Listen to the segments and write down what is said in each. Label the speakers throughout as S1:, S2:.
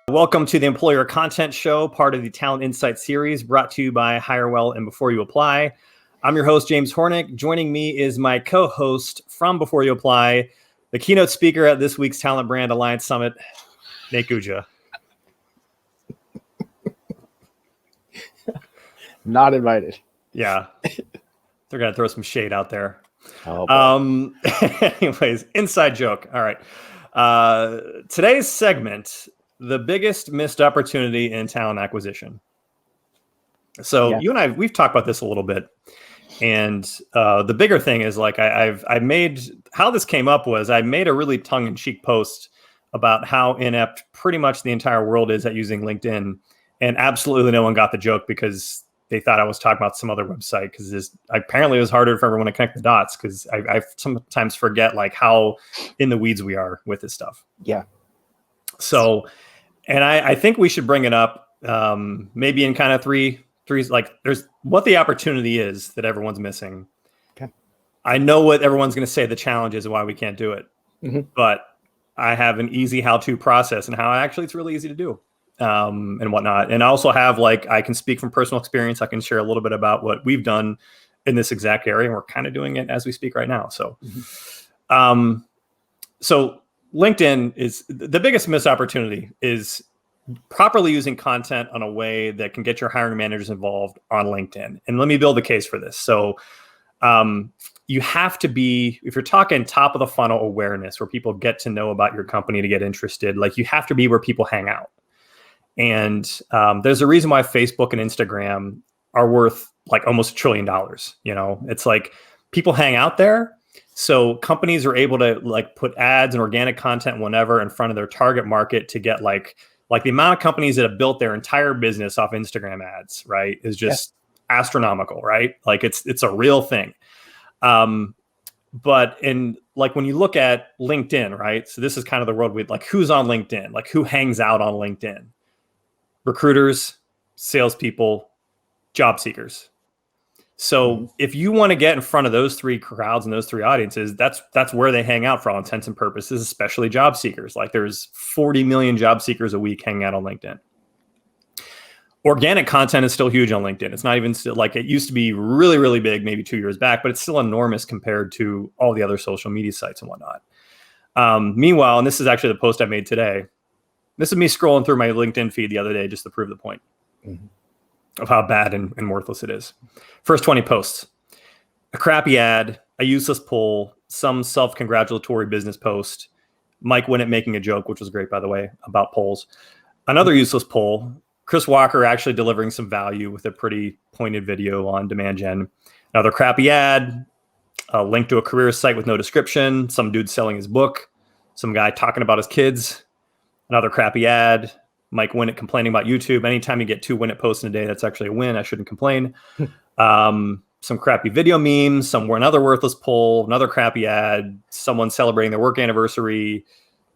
S1: Welcome to the Employer Content Show, part of the Talent Insight series brought to you by HireWell and Before You Apply. I'm your host, James Hornick. Joining me is my co-host from Before You Apply, the keynote speaker at this week's Talent Brand Alliance Summit, Nate Guggia.
S2: Not invited.
S1: Yeah. They're going to throw some shade out there.
S2: Oh,
S1: anyways, inside joke. All right. Today's segment, the biggest missed opportunity in talent acquisition. So you and I, we've talked about this a little bit. And the bigger thing is like I made, how this came up was I made a really tongue-in-cheek post about how inept pretty much the entire world is at using LinkedIn. And absolutely no one got the joke because they thought I was talking about some other website, because apparently it was harder for everyone to connect the dots, because I sometimes forget like how in the weeds we are with this stuff.
S2: Yeah.
S1: So, and I think we should bring it up maybe in kind of three, like there's what the opportunity is that everyone's missing.
S2: Okay.
S1: I know what everyone's going to say the challenge is and why we can't do it, but I have an easy how-to process and how actually it's really easy to do. And whatnot. And I also have I can speak from personal experience. I can share a little bit about what we've done in this exact area. And we're kind of doing it as we speak right now. So, so LinkedIn is the biggest missed opportunity is properly using content on a way that can get your hiring managers involved on LinkedIn. And let me build a case for this. So, you have to be, if you're talking top of the funnel awareness, where people get to know about your company to get interested, like you have to be where people hang out. And there's a reason why Facebook and Instagram are worth like almost $1 trillion. You know, it's like people hang out there. So companies are able to like put ads and organic content, whenever, in front of their target market to get like the amount of companies that have built their entire business off Instagram ads, right, is just astronomical, right? Like it's a real thing. But in like when you look at LinkedIn, right? So this is kind of the world with like who's on LinkedIn, like who hangs out on LinkedIn. Recruiters, salespeople, job seekers. So if you want to get in front of those three crowds and those three audiences, that's where they hang out for all intents and purposes, especially job seekers. Like there's 40 million job seekers a week hanging out on LinkedIn. Organic content is still huge on LinkedIn. It's not even still like it used to be really, really big maybe 2 years back, but it's still enormous compared to all the other social media sites and whatnot. Meanwhile, and this is actually the post I made today, this is me scrolling through my LinkedIn feed the other day just to prove the point of how bad and worthless it is. First 20 posts, a crappy ad, a useless poll, some self-congratulatory business post, Mike Winnett making a joke, which was great, by the way, about polls. Another useless poll, Chris Walker actually delivering some value with a pretty pointed video on demand gen. Another crappy ad, a link to a career site with no description, some dude selling his book, some guy talking about his kids. Another crappy ad, Mike Winnett complaining about YouTube. Anytime you get 2 Winnett posts in a day, that's actually a win. I shouldn't complain. Some crappy video memes, another worthless poll, another crappy ad, someone celebrating their work anniversary,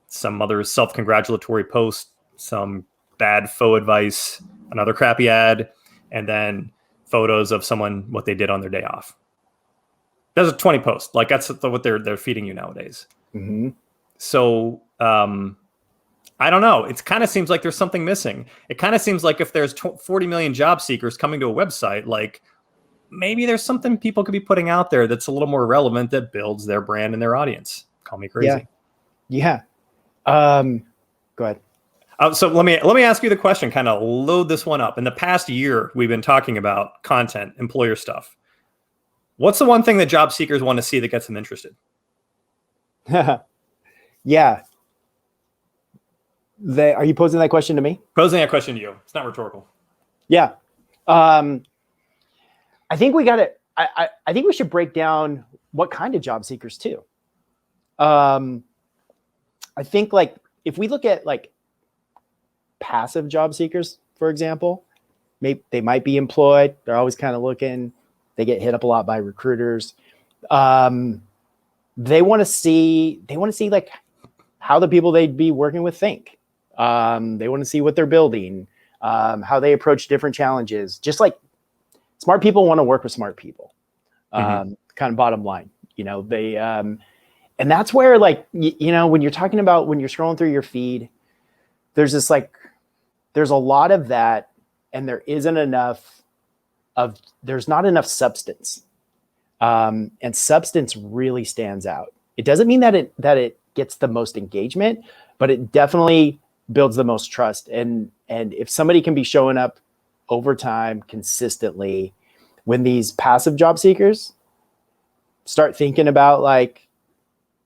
S1: some other self-congratulatory post, some bad faux advice, another crappy ad, and then photos of someone, what they did on their day off. Those are 20 posts. Like that's what they're feeding you nowadays. So, I don't know. It kind of seems like there's something missing. It kind of seems like if there's 40 million job seekers coming to a website, like maybe there's something people could be putting out there that's a little more relevant that builds their brand and their audience. Call me crazy.
S2: Yeah. Go ahead.
S1: So let me ask you the question, kind of load this one up. In the past year, we've been talking about content, employer stuff. What's the one thing that job seekers want to see that gets them interested?
S2: Yeah. Are you posing that question to me?
S1: Posing that question to you. It's not rhetorical.
S2: Yeah. I think I think we should break down what kind of job seekers too. I think like if we look at like passive job seekers, for example, they might be employed. They're always kind of looking. They get hit up a lot by recruiters. They want to see like how the people they'd be working with think. They want to see what they're building, how they approach different challenges. Just like smart people want to work with smart people. Kind of bottom line, they, and that's where like, when you're talking about, when you're scrolling through your feed, there's this like there's a lot of that, and there's not enough substance. And substance really stands out. It doesn't mean that it gets the most engagement, but it definitely builds the most trust. And if somebody can be showing up over time consistently, when these passive job seekers start thinking about, like,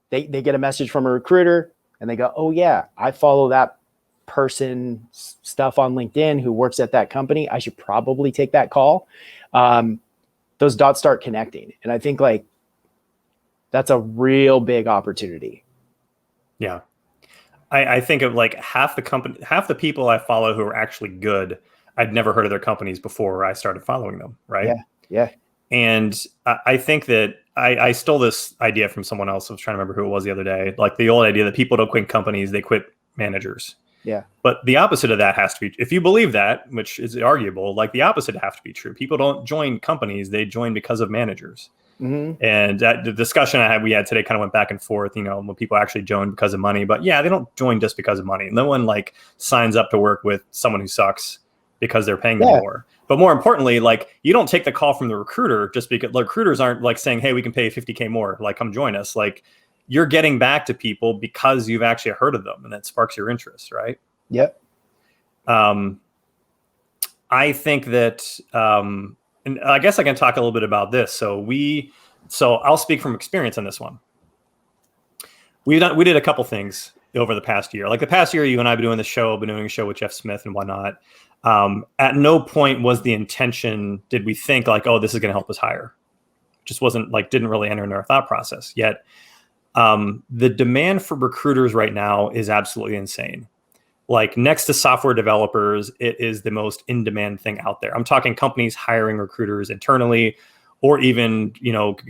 S2: they get a message from a recruiter and they go, oh yeah, I follow that person stuff on LinkedIn who works at that company, I should probably take that call. Those dots start connecting. And I think, like, that's a real big opportunity.
S1: Yeah. I think of, like, half the people I follow who are actually good, I'd never heard of their companies before I started following them. Right.
S2: Yeah.
S1: And I think that I stole this idea from someone else. I was trying to remember who it was the other day. Like, the old idea that people don't quit companies, they quit managers.
S2: Yeah.
S1: But the opposite of that has to be, if you believe that, which is arguable, like, the opposite has to be true. People don't join companies, they join because of managers.
S2: Mm-hmm.
S1: And the discussion we had today kind of went back and forth, when people actually join because of money. But yeah, they don't join just because of money. No one, like, signs up to work with someone who sucks because they're paying them more. But more importantly, like, you don't take the call from the recruiter just because, like, recruiters aren't, like, saying, hey, we can pay you $50K more, like, come join us. Like, you're getting back to people because you've actually heard of them, and that sparks your interest, right?
S2: Yep.
S1: I think that, and I guess I can talk a little bit about this. So I'll speak from experience on this one. We did a couple things over the past year. Like, the past year, you and I have been doing the show, been doing a show with Jeff Smith and whatnot. At no point was the intention, did we think, like, oh, this is going to help us hire. Just wasn't, like, didn't really enter into our thought process yet. The demand for recruiters right now is absolutely insane. Like, next to software developers, it is the most in-demand thing out there. I'm talking companies hiring recruiters internally, or even,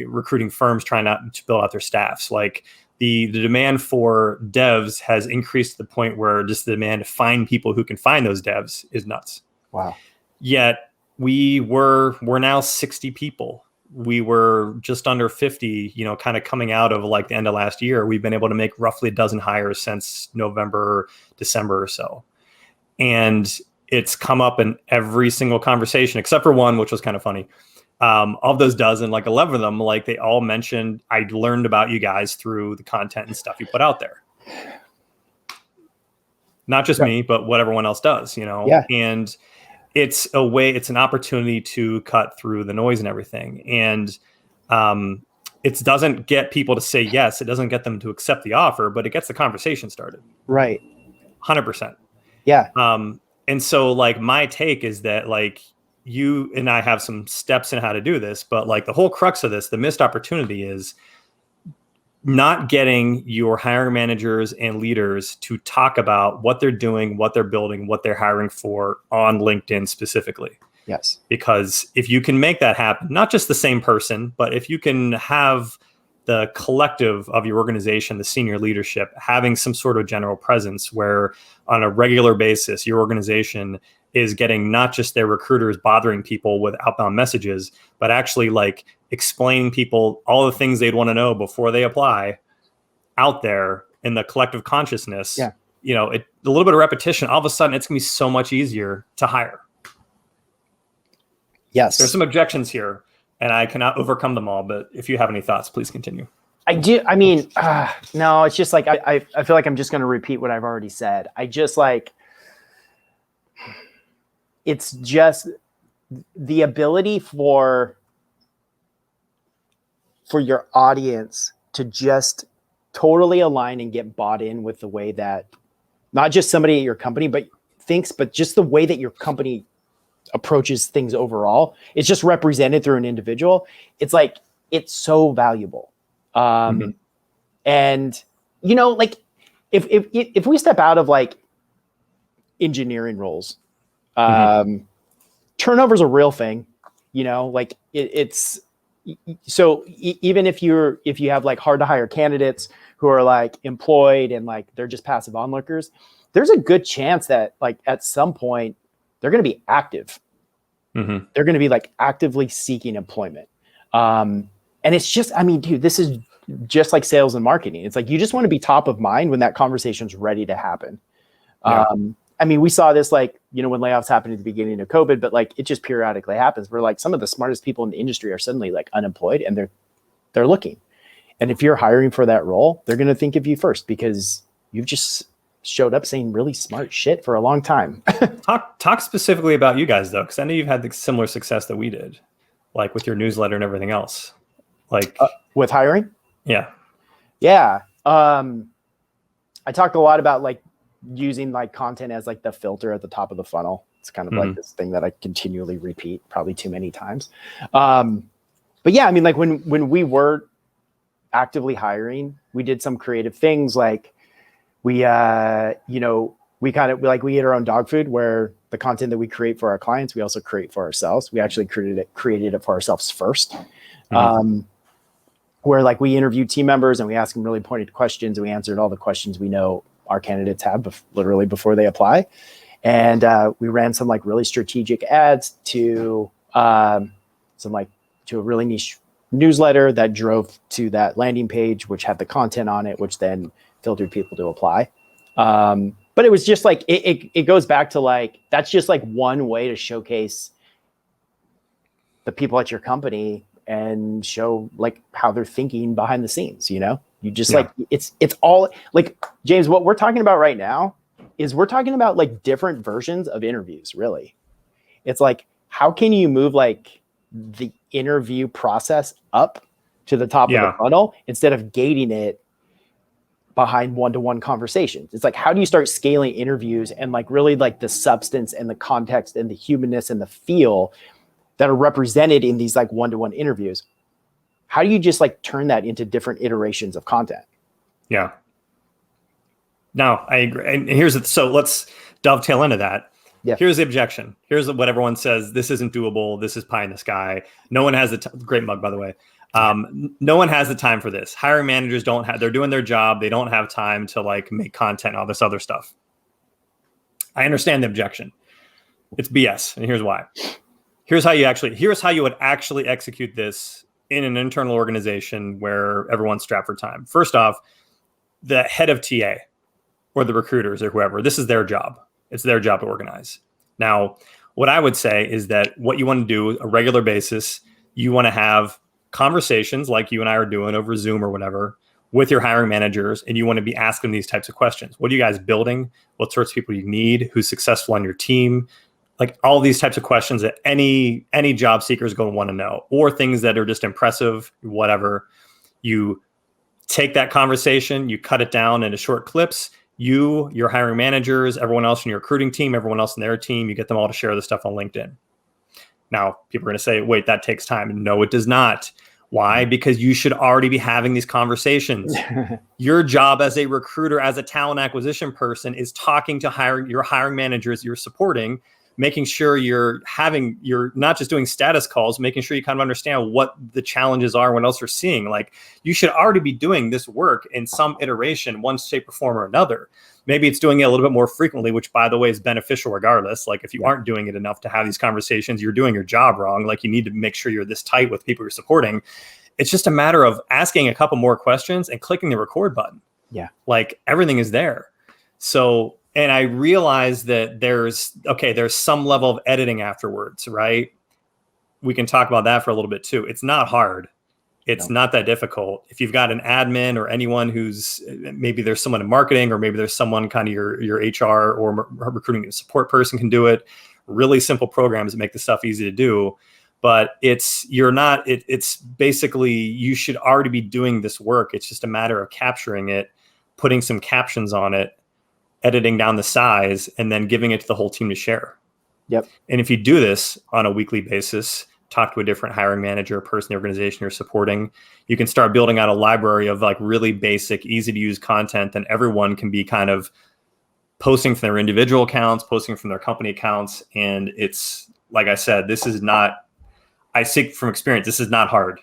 S1: recruiting firms trying to build out their staffs. Like, the demand for devs has increased to the point where just the demand to find people who can find those devs is nuts.
S2: Wow.
S1: Yet we're now 60 people. We were just under 50, kind of coming out of, like, the end of last year. We've been able to make roughly a dozen hires since November, December or so. And it's come up in every single conversation, except for one, which was kind of funny. Of those dozen, like 11 of them, like, they all mentioned, I learned about you guys through the content and stuff you put out there. Not just me, but what everyone else does,
S2: Yeah.
S1: And it's an opportunity to cut through the noise and everything. And it doesn't get people to say yes. It doesn't get them to accept the offer, but it gets the conversation started.
S2: Right.
S1: 100%.
S2: Yeah.
S1: And so, like, my take is that, like, you and I have some steps in how to do this, but, like, the whole crux of this, the missed opportunity, is not getting your hiring managers and leaders to talk about what they're doing, what they're building, what they're hiring for on LinkedIn specifically.
S2: Yes.
S1: Because if you can make that happen, not just the same person, but if you can have the collective of your organization, the senior leadership, having some sort of general presence where on a regular basis, your organization is getting not just their recruiters bothering people with outbound messages, but actually, like, explaining people all the things they'd want to know before they apply out there in the collective consciousness.
S2: Yeah.
S1: A little bit of repetition, all of a sudden it's gonna be so much easier to hire.
S2: Yes.
S1: There's some objections here, and I cannot overcome them all, but if you have any thoughts, please continue.
S2: I do. I mean, no, it's just like, I feel like I'm just going to repeat what I've already said. I just, like, it's just the ability for your audience to just totally align and get bought in with the way that not just somebody at your company, but just the way that your company approaches things overall. It's just represented through an individual. It's like, it's so valuable. And, like, if we step out of, like, engineering roles, turnover's a real thing, like, it's so even if you have, like, hard to hire candidates who are, like, employed and, like, they're just passive onlookers, there's a good chance that, like, at some point they're going to be active. They're going to be, like, actively seeking employment. And it's just, I mean, dude, this is just like sales and marketing. It's like, you just want to be top of mind when that conversation's ready to happen.
S1: Yeah.
S2: I mean, we saw this like, you know, when layoffs happened at the beginning of COVID, but like it just periodically happens where like some of the smartest people in the industry are suddenly like unemployed and they're looking. And if you're hiring for that role, they're going to think of you first because you've just showed up saying really smart shit for a long time.
S1: Talk specifically about you guys though, because I know you've had the similar success that we did, like with your newsletter and everything else. Like
S2: with hiring?
S1: Yeah.
S2: Yeah. I talked a lot about like using like content as like the filter at the top of the funnel. It's kind of like this thing that I continually repeat probably too many times. But yeah, I mean, like when we were actively hiring, we did some creative things like we hit our own dog food where the content that we create for our clients, we also create for ourselves. We actually created it for ourselves first. Where like we interview team members and we ask them really pointed questions and we answered all the questions we know our candidates have literally before they apply. And we ran some like really strategic ads to a really niche newsletter that drove to that landing page, which had the content on it, which then filtered people to apply. But it was just like, it goes back to like, that's just like one way to showcase the people at your company and show like how they're thinking behind the scenes, you know? You just like, it's all like, James, what we're talking about right now is we're talking about like different versions of interviews, really. It's like, how can you move like the interview process up to the top of the funnel instead of gating it behind one-to-one conversations? It's like, how do you start scaling interviews and like really like the substance and the context and the humanness and the feel that are represented in these like one-to-one interviews? How do you just like turn that into different iterations of content?
S1: Yeah. No, I agree. And so let's dovetail into that. Yeah. Here's the objection. Here's what everyone says. This isn't doable. This is pie in the sky. No one has great mug, by the way. No one has the time for this. Hiring managers they're doing their job. They don't have time to like make content, all this other stuff. I understand the objection. It's BS. And here's why. Here's how you would actually execute this in an internal organization where everyone's strapped for time. First off, the head of TA or the recruiters or whoever, this is their job. It's their job to organize. Now, what I would say is that what you want to do a regular basis, you want to have conversations like you and I are doing over Zoom or whatever with your hiring managers, and you want to be asking these types of questions. What are you guys building? What sorts of people you need? Who's successful on your team? Like all these types of questions that any job seeker is going to want to know, or things that are just impressive, whatever. You take that conversation, you cut it down into short clips. Your hiring managers, everyone else in your recruiting team, everyone else in their team, you get them all to share this stuff on LinkedIn. Now, people are going to say, wait, that takes time. No, it does not. Why? Because you should already be having these conversations. Your job as a recruiter, as a talent acquisition person, is talking to your hiring managers you're supporting, making sure you're not just doing status calls, making sure you kind of understand what the challenges are, what else you're seeing. Like you should already be doing this work in some iteration, one shape or form or another. Maybe it's doing it a little bit more frequently, which by the way is beneficial regardless. Like if you aren't doing it enough to have these conversations, you're doing your job wrong. Like you need to make sure you're this tight with people you're supporting. It's just a matter of asking a couple more questions and clicking the record button. Yeah. Like everything is there. So, and I realize that there's some level of editing afterwards, right? We can talk about that for a little bit too. It's not hard. It's not that difficult. If you've got an admin or anyone who's, maybe there's someone in marketing, or maybe there's someone kind of your HR or recruiting support person can do it. Really simple programs that make the stuff easy to do. But it's basically, you should already be doing this work. It's just a matter of capturing it, putting some captions on it, editing down the size, and then giving it to the whole team to share. Yep. And if you do this on a weekly basis, talk to a different hiring manager, person, the organization you're supporting, you can start building out a library of like really basic, easy to use content that everyone can be kind of posting from their individual accounts, posting from their company accounts. And it's, like I said, I speak from experience, this is not hard.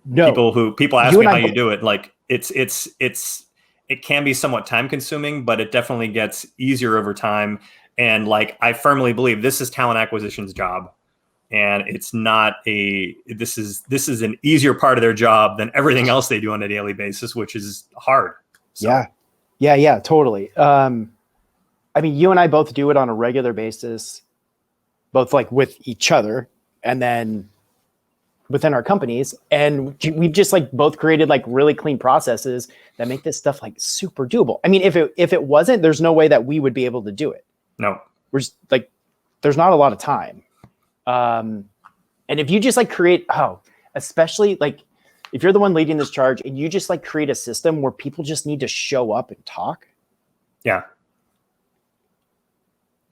S1: No. People ask me how you do it. Like it can be somewhat time consuming, but it definitely gets easier over time. And like, I firmly believe this is talent acquisition's job. And it's not this is an easier part of their job than everything else they do on a daily basis, which is hard. So.
S2: Yeah, totally. I I mean, you and I both do it on a regular basis, both like with each other and then within our companies. And we've just like both created like really clean processes that make this stuff like super doable. I mean, if it wasn't, there's no way that we would be able to do it.
S1: No.
S2: We're just like, there's not a lot of time. And if you just like create, especially like if you're the one leading this charge and you just like create a system where people just need to show up and talk.
S1: Yeah.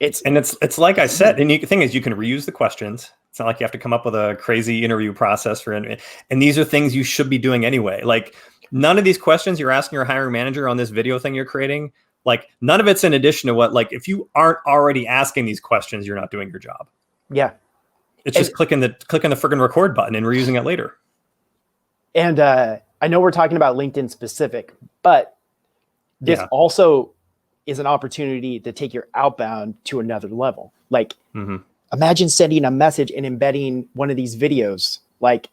S1: It's like I said, and the thing is you can reuse the questions. It's not like you have to come up with a crazy interview process and these are things you should be doing anyway. Like none of these questions you're asking your hiring manager on this video thing you're creating, like none of it's in addition to what, like if you aren't already asking these questions, you're not doing your job.
S2: Yeah.
S1: It's just clicking the friggin' record button and reusing it later.
S2: And I know we're talking about LinkedIn specific, but this also is an opportunity to take your outbound to another level. Like imagine sending a message and embedding one of these videos, like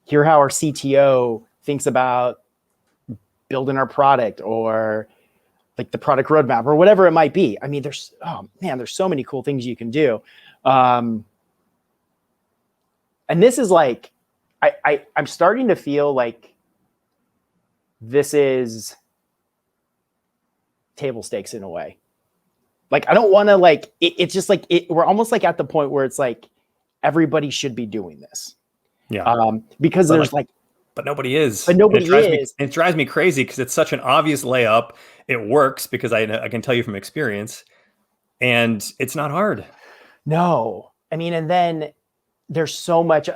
S2: hear how our CTO thinks about building our product or like the product roadmap or whatever it might be. I mean, there's so many cool things you can do. And this is like, I'm starting to feel like this is table stakes in a way. Like, I don't want to like, it's just like, we're almost like at the point where it's like, everybody should be doing this.
S1: Yeah.
S2: Because there's like,
S1: but nobody is.
S2: But nobody is.
S1: It drives me crazy because it's such an obvious layup. It works because I can tell you from experience and it's not hard. No.
S2: I mean, and then there's so much,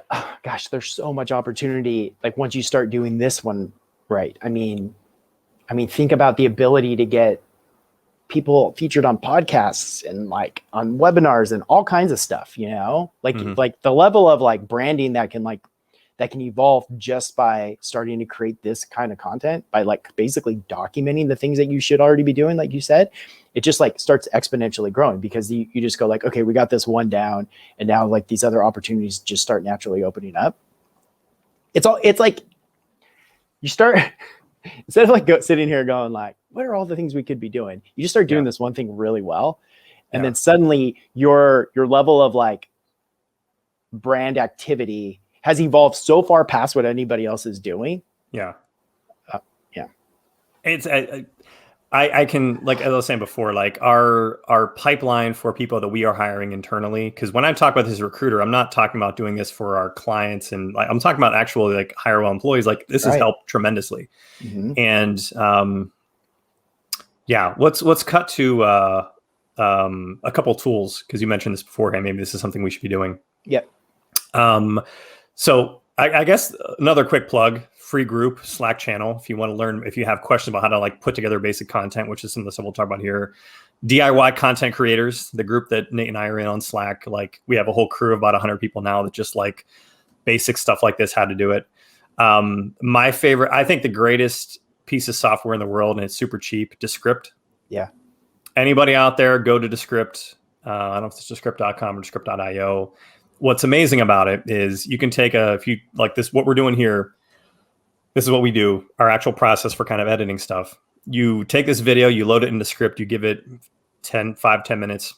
S2: there's so much opportunity. Like once you start doing this one right. I mean, think about the ability to get people featured on podcasts and like on webinars and all kinds of stuff, you know, like the level of like branding that can evolve just by starting to create this kind of content by like basically documenting the things that you should already be doing. Like you said, it just like starts exponentially growing because you just go like, okay, we got this one down and now like these other opportunities just start naturally opening up. It's like you start instead of like sitting here going like, what are all the things we could be doing? You just start doing this one thing really well. And then suddenly your level of like brand activity has evolved so far past what anybody else is doing.
S1: Yeah.
S2: It's
S1: I can, like, as I was saying before, like our pipeline for people that we are hiring internally. Cause when I talk about this as a recruiter, I'm not talking about doing this for our clients. And like, I'm talking about actual like hire well employees. Like this has helped tremendously. And, let's cut to a couple tools. Cause you mentioned this beforehand. Maybe this is something we should be doing.
S2: Yep.
S1: So I guess another quick plug, free group, Slack channel. If you want to learn, if you have questions about how to like put together basic content, which is some of the stuff we'll talk about here. DIY content creators, the group that Nate and I are in on Slack. Like we have a whole crew of about 100 people now that just like basic stuff like this, how to do it. My favorite, I think the greatest piece of software in the world, and it's super cheap, Descript.
S2: Yeah.
S1: Anybody out there, go to Descript. I don't know if it's Descript.com or Descript.io. What's amazing about it is you can take if you like this, what we're doing here, this is what we do, our actual process for kind of editing stuff. You take this video, you load it into Script, you give it 10 minutes,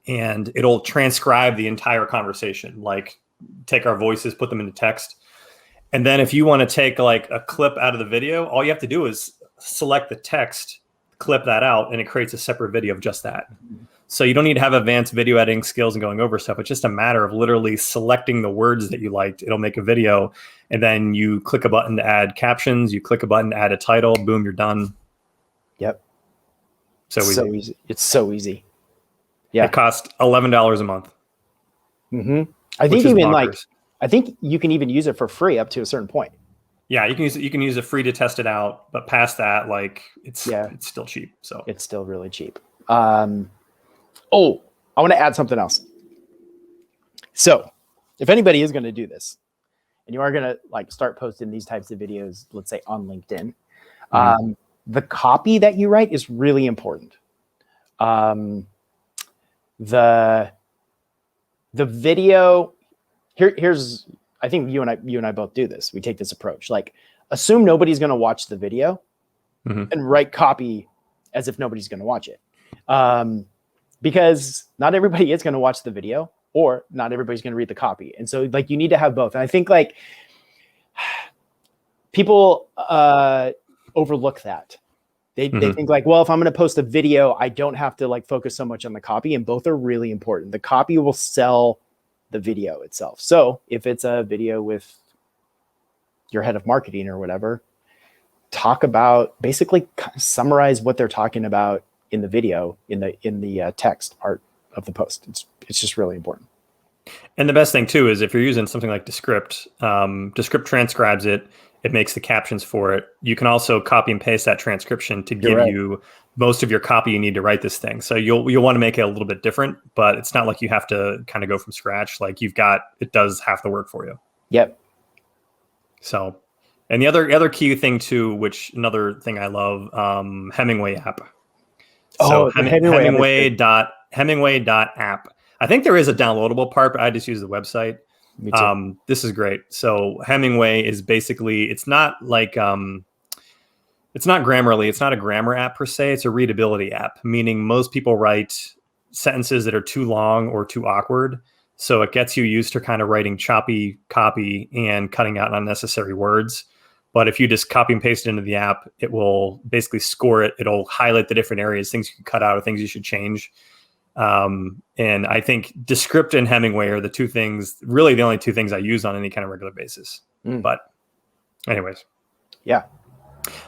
S1: and it'll transcribe the entire conversation, like take our voices, put them into text. And then if you want to take like a clip out of the video, all you have to do is select the text, clip that out, and it creates a separate video of just that. So you don't need to have advanced video editing skills and going over stuff. It's just a matter of literally selecting the words that you liked. It'll make a video, and then you click a button to add captions. You click a button to add a title. Boom, you're done.
S2: Yep.
S1: So easy.
S2: It's so easy. Yeah.
S1: It costs $11 a month.
S2: I think even I think you can even use it for free up to a certain point.
S1: Yeah, you can use it free to test it out, but past that, like it's still cheap. So
S2: it's still really cheap. I want to add something else. So if anybody is going to do this and you are going to like start posting these types of videos, let's say on LinkedIn, the copy that you write is really important. The video here's, I think you and I both do this. We take this approach, like assume nobody's going to watch the video and write copy as if nobody's going to watch it. Because not everybody is going to watch the video, or not everybody's going to read the copy. And so like you need to have both. And I think like people overlook that. They think like, well, if I'm going to post a video, I don't have to like focus so much on the copy, and both are really important. The copy will sell the video itself. So if it's a video with your head of marketing or whatever, talk about, basically summarize what they're talking about in the video, in the text part of the post. It's just really important.
S1: And the best thing too is if you're using something like Descript, Descript transcribes it. It makes the captions for it. You can also copy and paste that transcription to give you most of your copy you need to write this thing. So you'll want to make it a little bit different, but it's not like you have to kind of go from scratch. Like it does half the work for you.
S2: Yep.
S1: So, and the other key thing too, which another thing I love, Hemingway app. So Hemingway.app. I think there is a downloadable part, but I just use the website.
S2: Me too.
S1: This is great. So Hemingway is basically, it's not like, it's not Grammarly. It's not a grammar app per se. It's a readability app, meaning most people write sentences that are too long or too awkward. So it gets you used to kind of writing choppy copy and cutting out unnecessary words. But if you just copy and paste it into the app, it will basically score it. It'll highlight the different areas, things you can cut out or things you should change. And I think Descript and Hemingway are really the only two things I use on any kind of regular basis. But anyways.
S2: Yeah.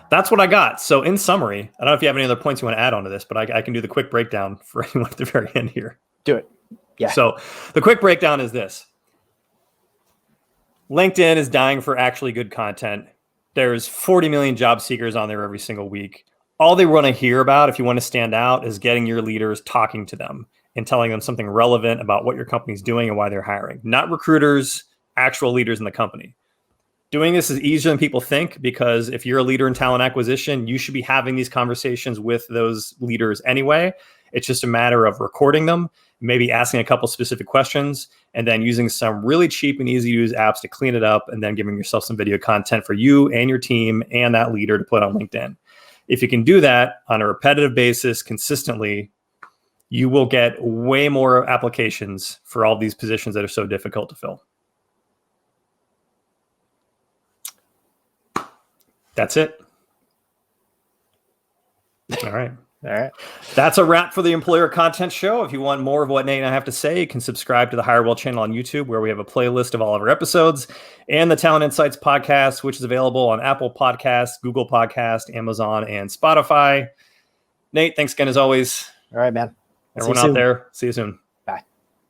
S1: That's what I got. So in summary, I don't know if you have any other points you want to add on to this, but I can do the quick breakdown for anyone at the very end here.
S2: Do it. Yeah.
S1: So the quick breakdown is this. LinkedIn is dying for actually good content. There's 40 million job seekers on there every single week. All they want to hear about, if you want to stand out, is getting your leaders talking to them and telling them something relevant about what your company's doing and why they're hiring. Not recruiters, actual leaders in the company. Doing this is easier than people think, because if you're a leader in talent acquisition, you should be having these conversations with those leaders anyway. It's just a matter of recording them, maybe asking a couple specific questions, and then using some really cheap and easy to use apps to clean it up, and then giving yourself some video content for you and your team and that leader to put on LinkedIn. If you can do that on a repetitive basis consistently, you will get way more applications for all these positions that are so difficult to fill. That's it. All right.
S2: All right.
S1: That's a wrap for the Employer Content Show. If you want more of what Nate and I have to say, you can subscribe to the Hire Well channel on YouTube, where we have a playlist of all of our episodes, and the Talent Insights podcast, which is available on Apple Podcasts, Google Podcasts, Amazon, and Spotify. Nate, thanks again as always.
S2: All right, man.
S1: Everyone out there, see you soon.